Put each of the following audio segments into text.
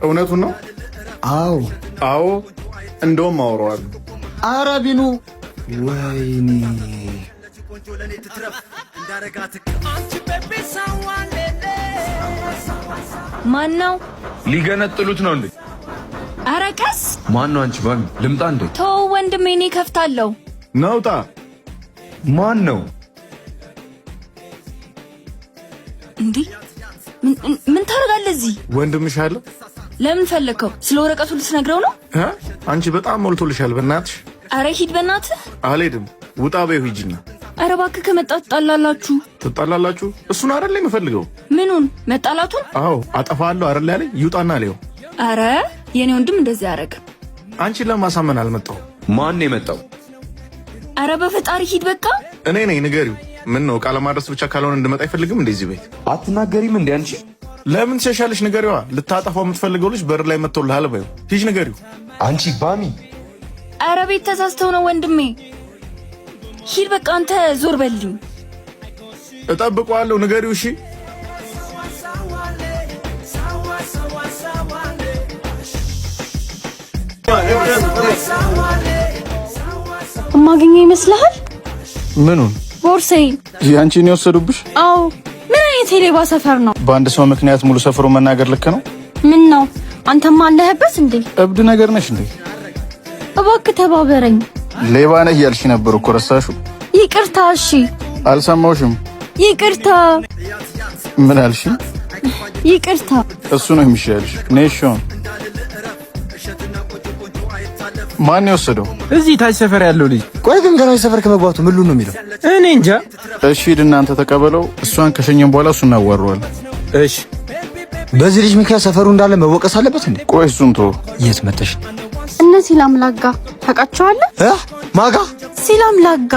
እውነቱን ነው? አዎ እንደውም አወራዋለሁ። ኧረ ቢኑ ወይኔ ማን ነው? ሊገነጥሉት ነው እንዴ? ኧረ ቀስ። ማን ነው? አንቺ ባሚ ልምጣ እንዴ? ተው ወንድሜ፣ እኔ ከፍታለሁ። ናውጣ። ማን ነው እንዴ? ምን ታደርጋለህ እዚህ? ወንድምሽ አለ። ለምን ፈለከው? ስለ ወረቀቱ ልትነግረው ነው? አንቺ በጣም ሞልቶልሻል። በእናትሽ። ኧረ ሂድ በእናትህ። አልሄድም። ውጣ በይው ሂጂና። ኧረ እባክህ ከመጣ ትጣላላችሁ። ትጣላላችሁ? እሱን አይደል የምፈልገው። ምኑን? መጣላቱን? አዎ አጠፋለሁ አይደል ያለኝ። ይውጣና ሊው። ኧረ የኔ ወንድም እንደዚህ ያደረገ። አንቺን ለማሳመን አልመጣሁም። ማን ነው የመጣው? ኧረ በፈጣሪ ሂድ በቃ። እኔ ነኝ። ንገሪው። ምን ነው ቃለ ማድረስ ብቻ ካልሆነ እንድመጣ አይፈልግም እንደዚህ ቤት። አትናገሪም እንዴ አንቺ? ለምን ትሸሻለሽ? ንገሪዋ። ልታጠፋው የምትፈልገው ልጅ በር ላይ መጥቶልሃል በይው። ሂጅ ንገሪው። አንቺ ባሚ። ኧረ ቤት ተሳስተው ነው ወንድሜ። ሂድ በቃ አንተ ዞር በልኝ። እጠብቀዋለሁ። ንገሪው። እሺ እማገኘው ይመስልሃል? ምኑን? ቦርሳዬን። ያንቺን የወሰዱብሽ? አዎ። ምን አይነት የሌባ ሰፈር ነው? በአንድ ሰው ምክንያት ሙሉ ሰፈሩ መናገር ልክ ነው? ምን ነው አንተማ አለህበት እንዴ? እብድ ነገር ነሽ እንዴ? እባክህ ተባበረኝ። ሌባ ነህ እያልሽ ነበር እኮ ረሳሽው? ይቅርታ። እሺ አልሰማሁሽም። ይቅርታ። ምን አልሽ? ይቅርታ። እሱ ነው የሚሻልሽ። ኔሽን ማን የወሰደው? እዚህ ታች ሰፈር ያለው ልጅ። ቆይ ግን ገና ሰፈር ከመግባቱ ምን ነው የሚለው? እኔ እንጃ። እሺ እናንተ ተቀበለው። እሷን ከሸኘን በኋላ እሱን እናዋረዋለን። እሺ። በዚህ ልጅ ምክንያት ሰፈሩ እንዳለ መወቀስ አለበት እንዴ? ቆይ እሱን ተው። የት መጣሽ? እነ ሲላም ላጋ ታውቃቸዋለህ? ማጋ? ሲላም ላጋ።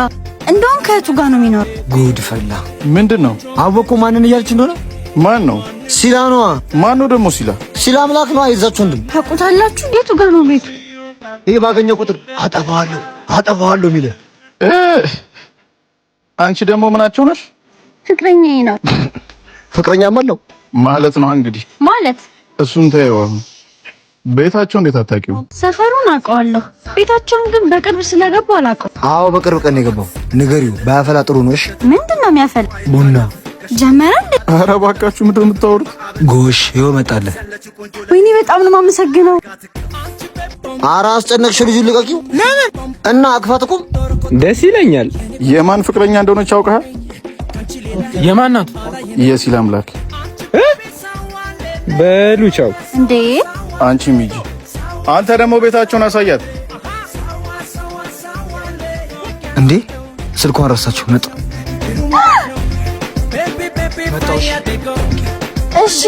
እንደውም ከእቱ ጋር ነው የሚኖር? ጉድ ፈላ። ምንድነው? አወቁ። ማንን እያልች እንደሆነ? ማን ነው? ሲላ ነዋ። ማን ነው ደግሞ ሲላ? ሲላ አምላክ ነው። አይዛችሁ እንዴ? ታውቁታላችሁ? የቱ ጋር ነው ቤቱ? ይሄ ባገኘው ቁጥር አጠፋዋለሁ የሚል። አንቺ ደግሞ ምናቸው ነሽ? ፍቅረኛዬ ነው። ፍቅረኛም አለው ማለት ነው እንግዲህ። ማለት እሱን ተይው። ቤታቸው እንዴት አታውቂው? ሰፈሩን አውቀዋለሁ። ቤታቸውን ግን በቅርብ ስለገባው አላውቀውም። አዎ በቅርብ ቀን ነው የገባው። ንገሪው። ባያፈላ ጥሩ ነው። እሺ። ምንድነው የሚያፈላ? ቡና ጀመረ እንዴ? ኧረ እባካችሁ ምንድነው የምታወሩት? ጎሽ ይኸው መጣለህ። ወይኔ በጣም ነው የማመሰግነው። ኧረ አስጨነቅሽው። ልጁን ልቀቂው እና አቅፋት ቁም። ደስ ይለኛል። የማን ፍቅረኛ እንደሆነች አውቀሃል? የማን ናት? የሲላ አምላክ። በሉ ቻው። እንዴ አንቺ ሚጂ፣ አንተ ደግሞ ቤታቸውን አሳያት። እንዴ ስልኳን ረሳችሁ? መጣ። እሺ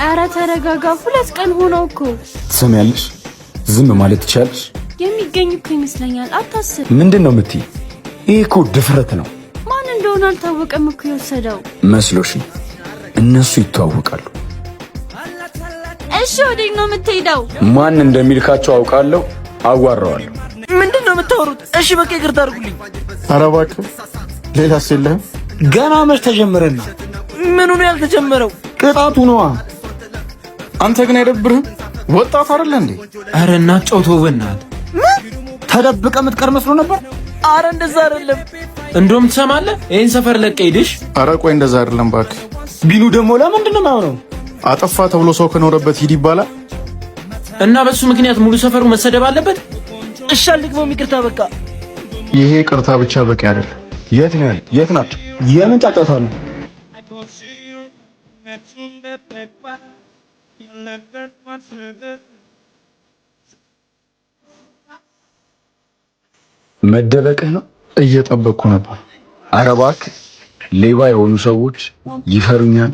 ኧረ ተረጋጋ። 2 ቀን ሆነው እኮ። ትሰሚያለሽ? ዝም ማለት ትችያለሽ? የሚገኝ እኮ ይመስለኛል። አታስብ። ምንድነው የምትይ? ይሄ እኮ ድፍረት ነው። ማን እንደሆነ አልታወቀም እኮ የወሰደው። መስሎሽ? እነሱ ይተዋወቃሉ። እሺ ወዴት ነው የምትሄደው? ማን እንደሚልካቸው አውቃለሁ። አዋራዋለሁ። ምንድነው የምታወሩት? እሺ በቃ ይቅርታ አድርጉልኝ። ኧረ እባክህ ሌላስ የለህም? ገና መች ተጀመረና? ምኑ ነው ያልተጀመረው? ቅጣቱ ነዋ። አንተ ግን አይደብርህም? ወጣት አይደለ እንዴ? አረ እናጫውተው በእናትህ። ተደብቀ የምትቀር መስሎ ነበር። አረ እንደዛ አይደለም። እንደውም ትሰማለህ? ይሄን ሰፈር ለቀህ ሄደሽ። ኧረ ቆይ እንደዛ አይደለም እባክህ። ቢሉ ደግሞ ለምንድን ነው የማይሆነው? አጠፋ ተብሎ ሰው ከኖረበት ሂድ ይባላል እና በሱ ምክንያት ሙሉ ሰፈሩ መሰደብ አለበት? እሺ አልደግሞም። ይቅርታ በቃ። ይሄ ቅርታ ብቻ በቂ አይደለም። የት ነው? የት ናቸው? የምን ጫጫታ ነው? መደበቅህ ነው? እየጠበቅኩ ነበር። ኧረ እባክህ። ሌባ የሆኑ ሰዎች ይፈሩኛል፣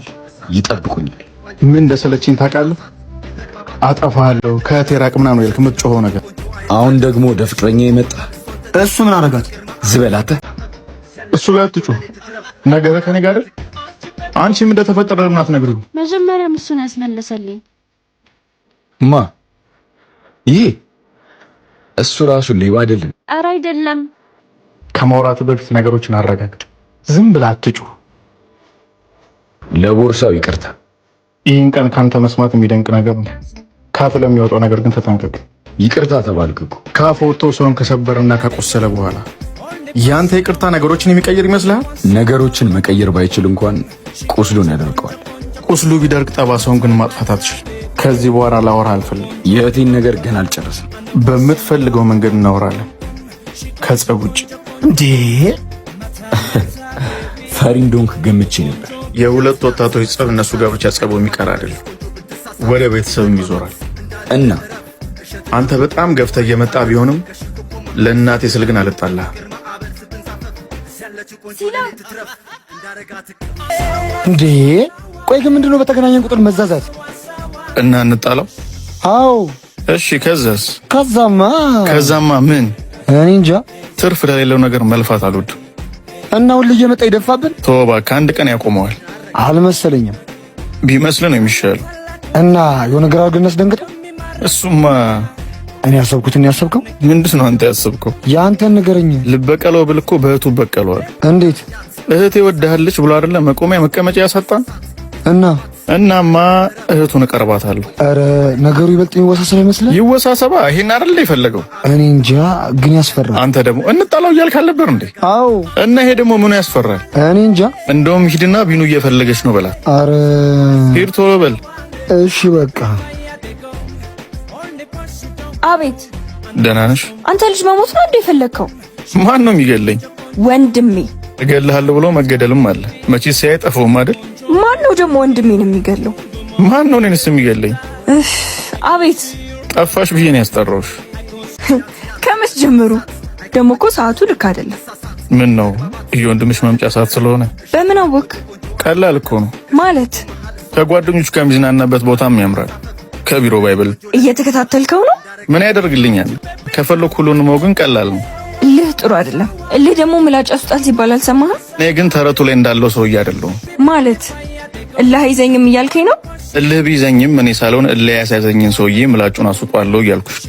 ይጠብቁኛል። ምን እንደሰለችኝ ታውቃለህ? አጠፋለሁ ከቴራቅ ምናምን ያልክ የምትጮኸው ነገር። አሁን ደግሞ ወደ ፍቅረኛ የመጣ እሱ ምን አደረጋት? ዝበላተ እሱ ጋር አትጮህ። ነገረ ከኔ ጋር አንቺም እንደተፈጠረ ለምን አትነግሪው? መጀመሪያም እሱን ያስመለሰልኝ ማ? ይሄ እሱ ራሱ ሌባ አይደለም? ኧረ አይደለም። ከማውራት በፊት ነገሮችን አረጋግጥ። ዝም ብላ አትጮህ። ለቦርሳው ይቅርታ። ይህን ቀን ካንተ መስማት የሚደንቅ ነገር ነው። ካፍ ለሚወጣው ነገር ግን ተጠንቀቅ። ይቅርታ ተባልክ እኮ። ካፍ ወጥቶ ሰውን ከሰበረና ካቆሰለ በኋላ ያንተ ይቅርታ ነገሮችን የሚቀይር ይመስልሃል? ነገሮችን መቀየር ባይችል እንኳን ቁስሉን ያደርቀዋል። ቁስሉ ቢደርቅ ጠባሳውን ግን ማጥፋት አትችልም። ከዚህ በኋላ ላወራ አልፈልግም። የእህቴን ነገር ገና አልጨረስም። በምትፈልገው መንገድ እናወራለን፣ ከጸብ ውጭ። እንዴ ፈሪ እንደሆንክ ገምቼ ነበር። የሁለት ወጣቶች ጸብ እነሱ ጋር ብቻ ጸቡ የሚቀር አይደለም፣ ወደ ቤተሰብም ይዞራል። እና አንተ በጣም ገፍተህ እየመጣ ቢሆንም ለእናቴ ስል ግን አልጣላህም። እንዴ ቆይ ግን ምንድነው በተገናኘን ቁጥር መዛዛት እና እንጣላው? አዎ እሺ ከዛስ? ከዛማ ምን? እኔ እንጃ። ትርፍ ለሌለው ነገር መልፋት አልወድም። እና ሁሉ እየመጣ ይደፋብን። ተው እባክህ፣ አንድ ቀን ያቆመዋል። አልመሰለኝም። ቢመስልህ ነው የሚሻለው። እና የሆነ ነገር አድርገን እናስደንግጠው። እሱማ እኔ ያሰብኩትን ያሰብከው ምንድን ነው? አንተ ያሰብከው ያንተን ንገረኝ። ልበቀለው ብል እኮ በእህቱ በቀለዋል። እንዴት? እህቴ ወድሃለች ብሎ አይደለ መቆሚያ መቀመጫ ያሳጣን። እናማ እህቱን እቀርባታለሁ። ኧረ ነገሩ ይበልጥ የሚወሳሰብ ይመስላል። ይወሳሰባ። ይሄን አይደለ የፈለገው? እኔ እንጃ ግን ያስፈራል። አንተ ደግሞ እንጣላው እያልክ አልነበር እንዴ? አዎ። እና ይሄ ደግሞ ምኑ ያስፈራል? እኔ እንጃ። እንደውም ሂድና ቢኑ እየፈለገች ነው በላት። ኧረ ሂድ ቶሎ በል። እሺ በቃ። አቤት። ደህና ነሽ? አንተ ልጅ መሞት ነው እንዴ የፈለግከው? ማን ነው የሚገለኝ? ወንድሜ። እገልሃለሁ ብሎ መገደልም አለ። መቼስ ሳይጠፋውም አይደል? ማን ነው ደግሞ ወንድሜን የሚገለው? ማን ነው እኔንስ የሚገለኝ? አቤት። ጠፋሽ ብዬ ነው ያስጠራሁሽ። ከመች ጀምሩ? ደግሞ እኮ ሰዓቱ ልክ አይደለም። ምን ነው የወንድምሽ መምጫ ሰዓት ስለሆነ? በምን አወቅ? ቀላል እኮ ነው ማለት። ከጓደኞች ጋር የሚዝናናበት ቦታም ያምራል። ከቢሮ ባይበል። እየተከታተልከው ነው? ምን ያደርግልኛል? ከፈለኩ ሁሉንም ነው፣ ግን ቀላል ነው። እልህ ጥሩ አይደለም። እልህ ደግሞ ምላጭ ያስወጣል ሲባል አልሰማህም? እኔ ግን ተረቱ ላይ እንዳለው ሰውዬ አይደለሁም። ማለት እልህ አይዘኝም እያልከኝ ነው? እልህ ቢይዘኝም እኔ ሳልሆን እልህ ያስያዘኝን ሰውዬ ምላጩን አስወጣለሁ እያልኩሽ።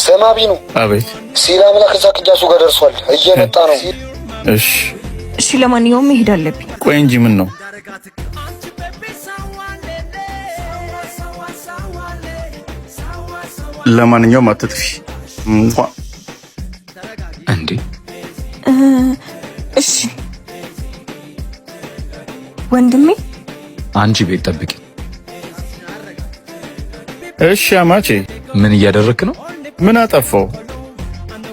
ስማ ቢኑ። አቤት። ሲላ አምላክ እዛ ቅያሱ ጋር ደርሷል፣ እየመጣ ነው። እሺ ለማንኛውም መሄድ አለብኝ። ቆይ እንጂ ምን ነው? ለማንኛውም አትጥፊ እንዴ። እሺ ወንድሜ፣ አንቺ ቤት ጠብቂ። እሺ አማቼ። ምን እያደረክ ነው? ምን አጠፋው?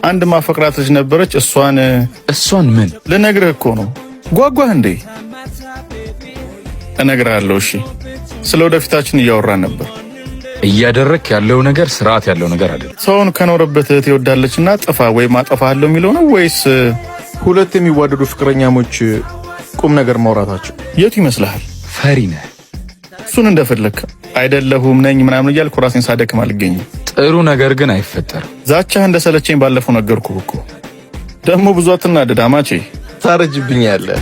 አንድ ማፈቅራት ልጅ ነበረች። እሷን ምን ልነግርህ እኮ ነው። ጓጓህ እንዴ? እነግርሃለሁ። እሺ ስለ ወደፊታችን እያወራን ነበር። እያደረክ ያለው ነገር ስርዓት ያለው ነገር አይደለም። ሰውን ከኖረበት እህት ይወዳለችና ጥፋ ወይ ማጠፋለሁ የሚለው ነው ወይስ ሁለት የሚዋደዱ ፍቅረኛሞች ቁም ነገር ማውራታቸው? የቱ ይመስልሃል? ፈሪ ነህ። እሱን እንደፈለክ አይደለሁም ነኝ ምናምን እያልኩ ራሴን ሳደክም አልገኝም። ጥሩ ነገር ግን አይፈጠርም። ዛቻህ እንደሰለቸኝ ባለፈው ነገርኩህ እኮ። ደግሞ ብዙ አትናደድ አማቼ፣ ታረጅብኛለህ።